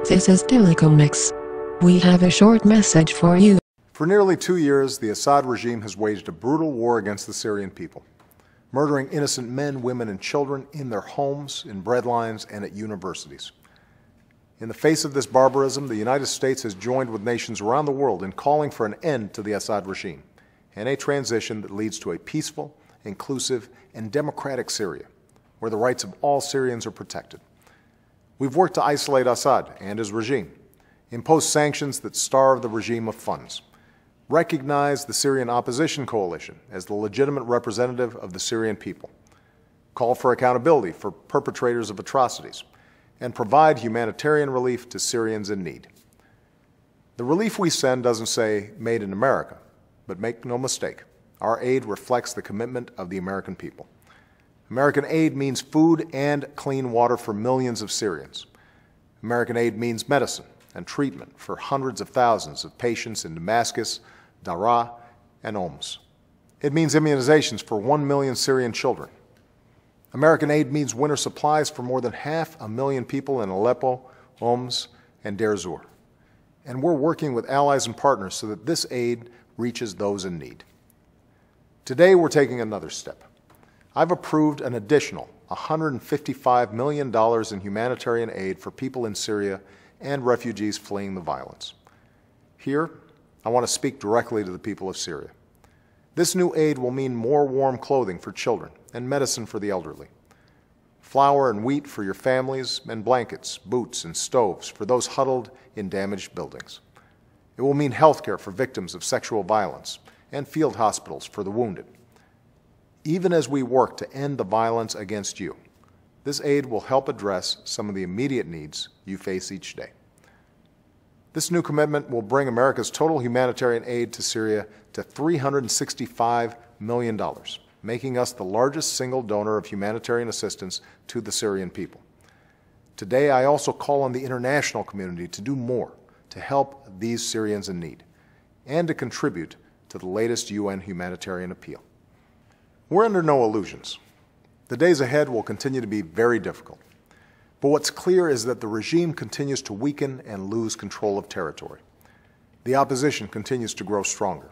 This is Telecom Mix. We have a short message for you. For nearly 2 years, the Assad regime has waged a brutal war against the Syrian people, murdering innocent men, women, and children in their homes, in breadlines, and at universities. In the face of this barbarism, the United States has joined with nations around the world in calling for an end to the Assad regime and a transition that leads to a peaceful, inclusive, and democratic Syria, where the rights of all Syrians are protected. We've worked to isolate Assad and his regime, impose sanctions that starve the regime of funds, recognize the Syrian opposition coalition as the legitimate representative of the Syrian people, call for accountability for perpetrators of atrocities, and provide humanitarian relief to Syrians in need. The relief we send doesn't say "Made in America," but make no mistake, our aid reflects the commitment of the American people. American aid means food and clean water for millions of Syrians. American aid means medicine and treatment for hundreds of thousands of patients in Damascus, Daraa, and Homs. It means immunizations for 1 million Syrian children. American aid means winter supplies for more than 500,000 people in Aleppo, Homs, and Deir Zur. And we're working with allies and partners so that this aid reaches those in need. Today, we're taking another step. I've approved an additional $155 million in humanitarian aid for people in Syria and refugees fleeing the violence. Here, I want to speak directly to the people of Syria. This new aid will mean more warm clothing for children and medicine for the elderly, flour and wheat for your families, and blankets, boots, and stoves for those huddled in damaged buildings. It will mean health care for victims of sexual violence and field hospitals for the wounded. Even as we work to end the violence against you, this aid will help address some of the immediate needs you face each day. This new commitment will bring America's total humanitarian aid to Syria to $365 million, making us the largest single donor of humanitarian assistance to the Syrian people. Today, I also call on the international community to do more to help these Syrians in need and to contribute to the latest UN humanitarian appeal. We're under no illusions. The days ahead will continue to be very difficult. But what's clear is that the regime continues to weaken and lose control of territory. The opposition continues to grow stronger.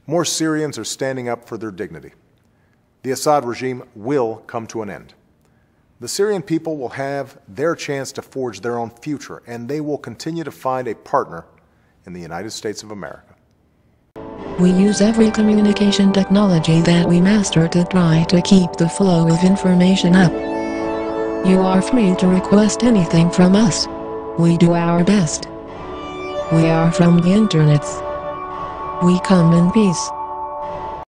More Syrians are standing up for their dignity. The Assad regime will come to an end. The Syrian people will have their chance to forge their own future, and they will continue to find a partner in the United States of America. We use every communication technology that we master to try to keep the flow of information up. You are free to request anything from us. We do our best. We are from the internets. We come in peace.